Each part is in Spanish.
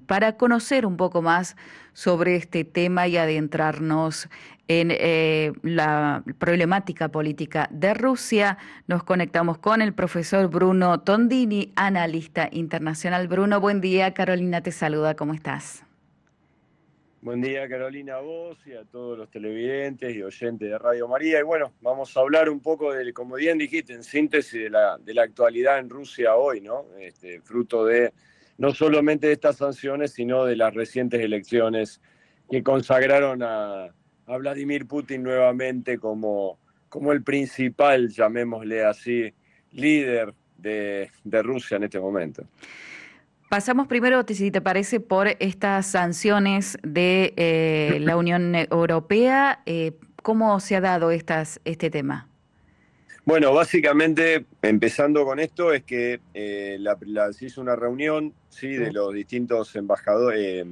para conocer un poco más sobre este tema y adentrarnos en la problemática política de Rusia. Nos conectamos con el profesor Bruno Tondini, analista internacional. Bruno, buen día. Carolina te saluda. ¿Cómo estás? Buen día, Carolina, a vos y a todos los televidentes y oyentes de Radio María. Y bueno, vamos a hablar un poco como bien dijiste, en síntesis de la actualidad en Rusia hoy, ¿no? Fruto de no solamente de estas sanciones, sino de las recientes elecciones que consagraron a Vladimir Putin nuevamente como el principal, llamémosle así, líder de Rusia en este momento. Pasamos primero, si te parece, por estas sanciones de la Unión Europea. ¿Cómo se ha dado este tema? Bueno, básicamente, empezando con esto, es que se hizo una reunión, ¿sí?, de los distintos embajadores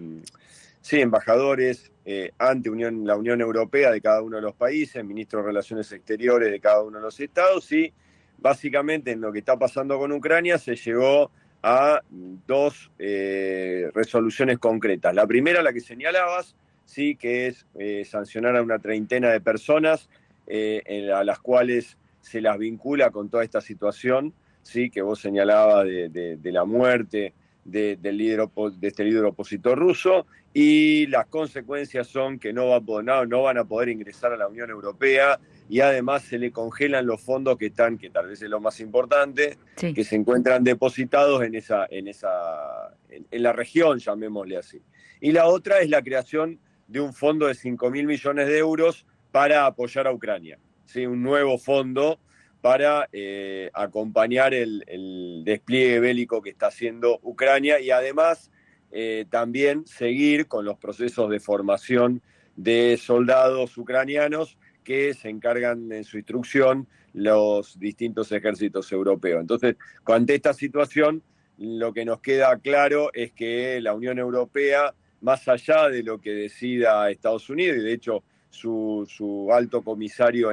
ante la Unión Europea de cada uno de los países, ministros de Relaciones Exteriores de cada uno de los estados, y básicamente en lo que está pasando con Ucrania se llegó a dos resoluciones concretas. La primera, la que señalabas, sí, que es sancionar a una treintena de personas a las cuales se las vincula con toda esta situación, sí, que vos señalabas de la muerte de este líder opositor ruso, y las consecuencias son que no van a poder ingresar a la Unión Europea, y además se le congelan los fondos que tal vez es lo más importante, Sí. que se encuentran depositados en la región, llamémosle así. Y la otra es la creación de un fondo de 5.000 millones de euros para apoyar a Ucrania, ¿sí? Un nuevo fondo para acompañar el despliegue bélico que está haciendo Ucrania, y además también seguir con los procesos de formación de soldados ucranianos que se encargan en su instrucción los distintos ejércitos europeos. Entonces, ante esta situación, lo que nos queda claro es que la Unión Europea, más allá de lo que decida Estados Unidos, y de hecho su alto comisario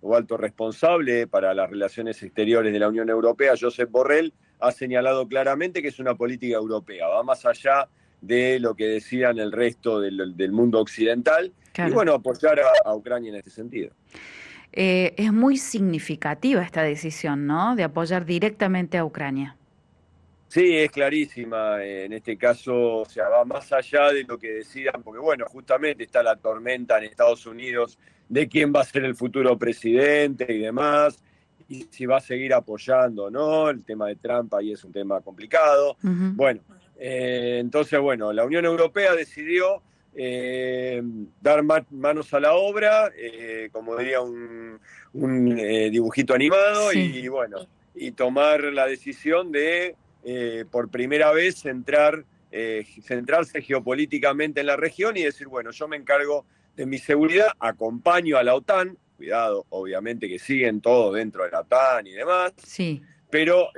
o alto responsable para las relaciones exteriores de la Unión Europea, Josep Borrell, ha señalado claramente que es una política europea, va más allá de lo que decían el resto del mundo occidental, Claro. y bueno, apoyar a Ucrania en este sentido. Es muy significativa esta decisión, ¿no? De apoyar directamente a Ucrania. Sí, es clarísima. En este caso, o sea, va más allá de lo que decidan, porque bueno, justamente está la tormenta en Estados Unidos de quién va a ser el futuro presidente y demás, y si va a seguir apoyando o no. El tema de Trump ahí es un tema complicado. Uh-huh. Bueno, entonces, bueno, la Unión Europea decidió dar manos a la obra, como diría un dibujito animado, Sí. y bueno, y tomar la decisión de por primera vez centrarse geopolíticamente en la región y decir, bueno, yo me encargo de mi seguridad, acompaño a la OTAN, cuidado, obviamente que siguen todos dentro de la OTAN y demás, Sí. pero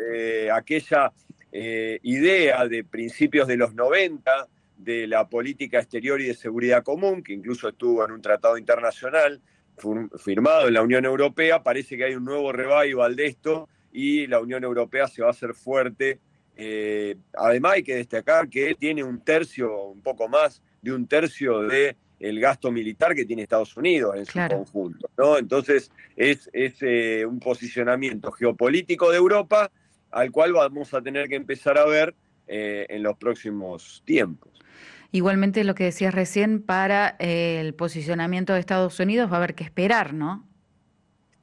aquella idea de principios de los 90 de la política exterior y de seguridad común, que incluso estuvo en un tratado internacional firmado en la Unión Europea, parece que hay un nuevo revival de esto, y la Unión Europea se va a hacer fuerte. Además hay que destacar que tiene un poco más de un tercio del gasto militar que tiene Estados Unidos en su conjunto, ¿no? Entonces es un posicionamiento geopolítico de Europa al cual vamos a tener que empezar a ver en los próximos tiempos. Igualmente lo que decías recién, para el posicionamiento de Estados Unidos va a haber que esperar, ¿no?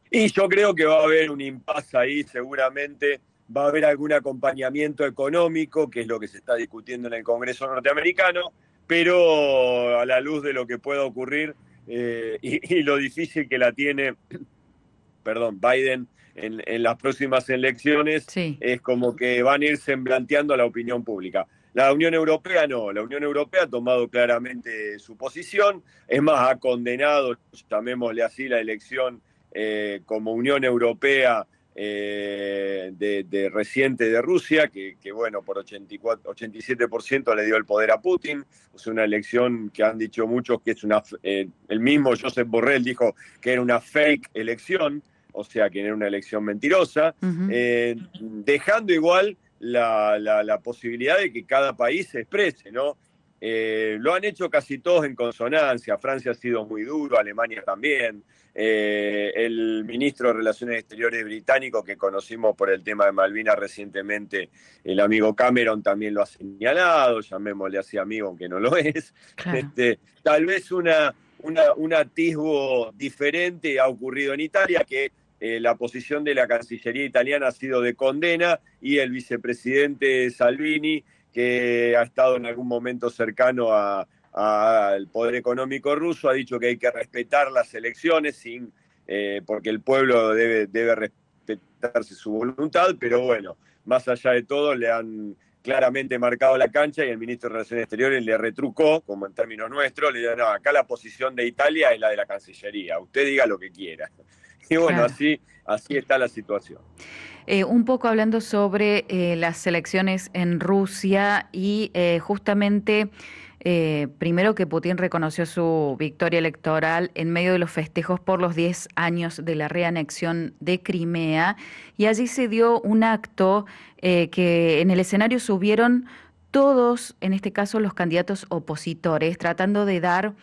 Y yo creo que va a haber un impasse ahí, seguramente va a haber algún acompañamiento económico, que es lo que se está discutiendo en el Congreso norteamericano, pero a la luz de lo que pueda ocurrir y lo difícil que la tiene, Biden en las próximas elecciones, sí, es como que van a ir semblanteando a la opinión pública. La Unión Europea no, la Unión Europea ha tomado claramente su posición, es más, ha condenado, llamémosle así, la elección como Unión Europea de reciente de Rusia, que bueno, por 87% le dio el poder a Putin. Es una elección que han dicho muchos que es el mismo Josep Borrell dijo que era una fake elección, o sea que era una elección mentirosa, uh-huh. Dejando igual la posibilidad de que cada país se exprese, ¿no? Lo han hecho casi todos en consonancia. Francia ha sido muy duro, Alemania también. El ministro de Relaciones Exteriores británico, que conocimos por el tema de Malvinas recientemente, el amigo Cameron, también lo ha señalado, llamémosle así amigo, aunque no lo es. Claro. Tal vez un atisbo diferente ha ocurrido en Italia, que la posición de la Cancillería italiana ha sido de condena, y el vicepresidente Salvini, que ha estado en algún momento cercano al poder económico ruso, ha dicho que hay que respetar las elecciones porque el pueblo debe respetarse su voluntad, pero bueno, más allá de todo le han claramente marcado la cancha, y el ministro de Relaciones Exteriores le retrucó, como en términos nuestros, le dijo, no, acá la posición de Italia es la de la Cancillería, usted diga lo que quiera. Y bueno, Claro. así está la situación. Un poco hablando sobre las elecciones en Rusia y justamente primero que Putin reconoció su victoria electoral en medio de los festejos por los 10 años de la reanexión de Crimea, y allí se dio un acto que en el escenario subieron todos, en este caso los candidatos opositores, tratando de dar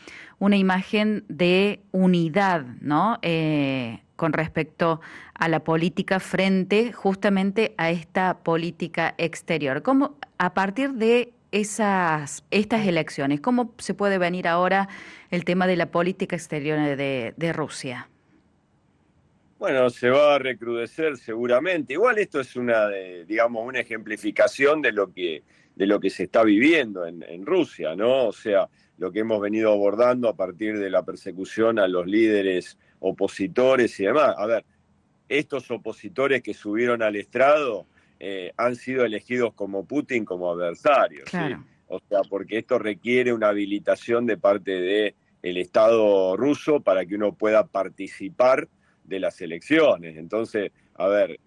una imagen de unidad, ¿no? Con respecto a la política frente justamente a esta política exterior. ¿Cómo, a partir de estas elecciones, cómo se puede venir ahora el tema de la política exterior de Rusia? Bueno, se va a recrudecer seguramente. Igual esto es digamos, una ejemplificación de lo que se está viviendo en Rusia, ¿no? O sea, lo que hemos venido abordando a partir de la persecución a los líderes opositores y demás. A ver, estos opositores que subieron al estrado han sido elegidos como Putin como adversarios, ¿sí? Claro, O sea, porque esto requiere una habilitación de parte del Estado ruso para que uno pueda participar de las elecciones. Entonces, a ver,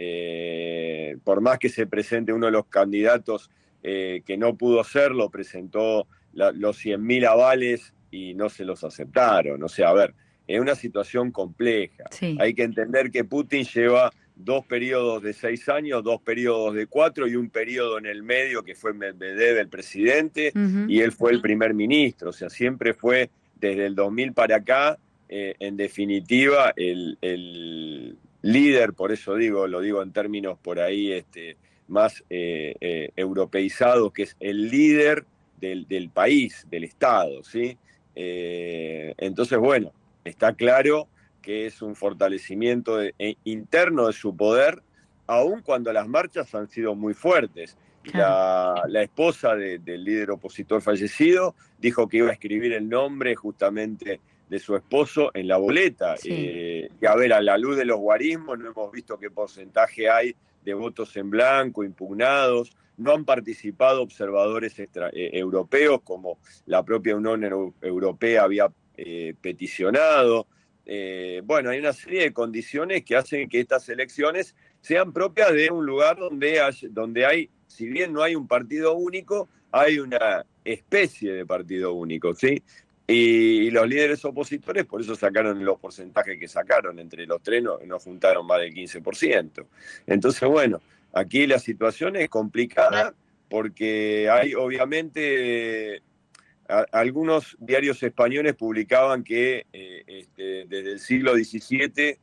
por más que se presente uno de los candidatos que no pudo serlo, presentó los 100.000 avales y no se los aceptaron. O sea, a ver, es una situación compleja. sí. Hay que entender que Putin lleva 2 periodos de 6 años, 2 periodos de 4 y un periodo en el medio que fue Medvedev el presidente, Ujú. y él fue el primer ministro. O sea, siempre fue desde el 2000 para acá, en definitiva, el líder, por eso lo digo en términos por ahí más europeizados, que es el líder del país, del Estado, ¿sí? Entonces, bueno, está claro que es un fortalecimiento interno de su poder, aun cuando las marchas han sido muy fuertes. Y Claro, la esposa del líder opositor fallecido dijo que iba a escribir el nombre justamente de su esposo en la boleta. sí. Y a ver, a la luz de los guarismos, no hemos visto qué porcentaje hay de votos en blanco, impugnados. No han participado observadores europeos, como la propia Unión Europea había peticionado. Bueno, hay una serie de condiciones que hacen que estas elecciones sean propias de un lugar donde hay, si bien no hay un partido único, hay una especie de partido único, ¿sí? Y los líderes opositores por eso sacaron los porcentajes que sacaron, entre los tres no juntaron más del 15%. Entonces, bueno, aquí la situación es complicada porque hay obviamente algunos diarios españoles publicaban que desde el siglo XVII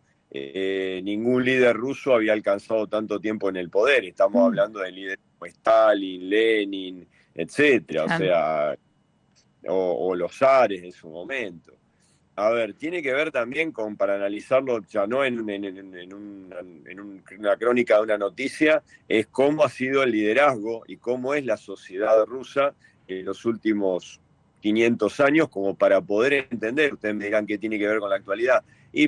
ningún líder ruso había alcanzado tanto tiempo en el poder. Estamos Mm, hablando de líderes como Stalin, Lenin, etcétera, o claro. sea, o los zares en su momento. A ver, tiene que ver también para analizarlo ya no en una crónica de una noticia, es cómo ha sido el liderazgo y cómo es la sociedad rusa en los últimos 500 años, como para poder entender. Ustedes me dirán qué tiene que ver con la actualidad.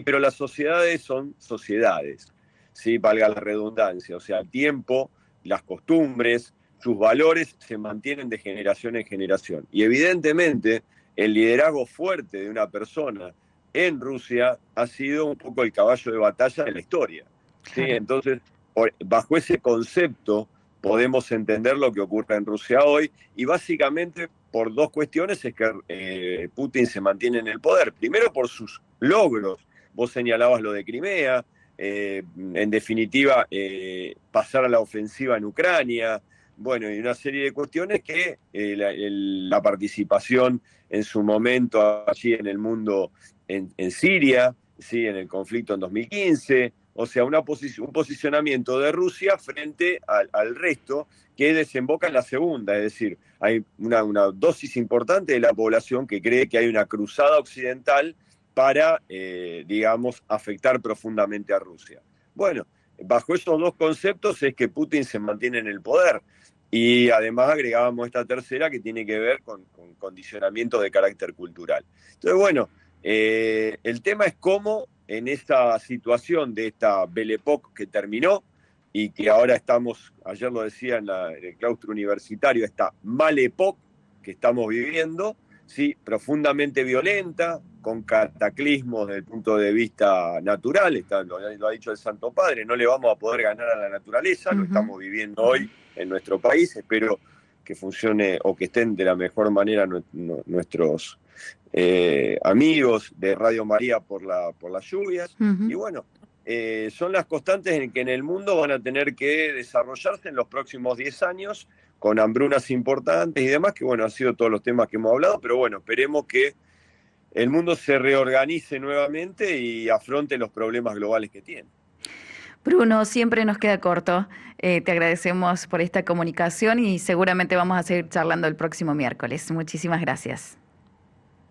Pero las sociedades son sociedades, ¿sí? Valga la redundancia. O sea, el tiempo, las costumbres, sus valores se mantienen de generación en generación. Y evidentemente el liderazgo fuerte de una persona en Rusia ha sido un poco el caballo de batalla de la historia, ¿sí? Claro. Entonces, bajo ese concepto podemos entender lo que ocurre en Rusia hoy, y básicamente por dos cuestiones es que Putin se mantiene en el poder. Primero por sus logros. Vos señalabas lo de Crimea, en definitiva, pasar a la ofensiva en Ucrania, bueno, y una serie de cuestiones que la participación en su momento allí en el mundo, en Siria, ¿sí? En el conflicto en 2015, o sea, un posicionamiento de Rusia frente al resto que desemboca en la segunda, es decir, hay una dosis importante de la población que cree que hay una cruzada occidental para, digamos, afectar profundamente a Rusia. Bueno, bajo esos dos conceptos es que Putin se mantiene en el poder. Y además agregábamos esta tercera que tiene que ver con condicionamientos de carácter cultural. Entonces, bueno, el tema es cómo en esta situación de esta Belle Époque que terminó y que ahora estamos, ayer lo decía en el claustro universitario, esta Male Époque que estamos viviendo, ¿sí? Profundamente violenta, con cataclismos desde el punto de vista natural, lo ha dicho el Santo Padre, no le vamos a poder ganar a la naturaleza, lo estamos viviendo hoy en nuestro país, espero que funcione o que estén de la mejor manera nuestros amigos de Radio María por las lluvias, y bueno, son las constantes en que en el mundo van a tener que desarrollarse en los próximos 10 años, con hambrunas importantes y demás, que bueno, han sido todos los temas que hemos hablado, pero bueno, esperemos que el mundo se reorganice nuevamente y afronte los problemas globales que tiene. Bruno, siempre nos queda corto. Te agradecemos por esta comunicación y seguramente vamos a seguir charlando el próximo miércoles. Muchísimas gracias.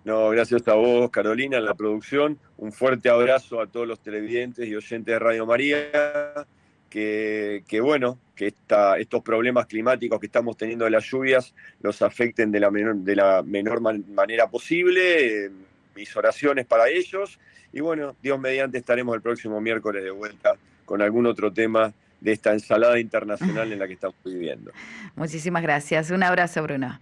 No, gracias a vos, Carolina, en la producción. Un fuerte abrazo a todos los televidentes y oyentes de Radio María. Que bueno, que estos problemas climáticos que estamos teniendo de las lluvias los afecten de la menor manera posible. Mis oraciones para ellos. Y bueno, Dios mediante estaremos el próximo miércoles de vuelta con algún otro tema de esta ensalada internacional en la que estamos viviendo. Muchísimas gracias. Un abrazo, Bruno.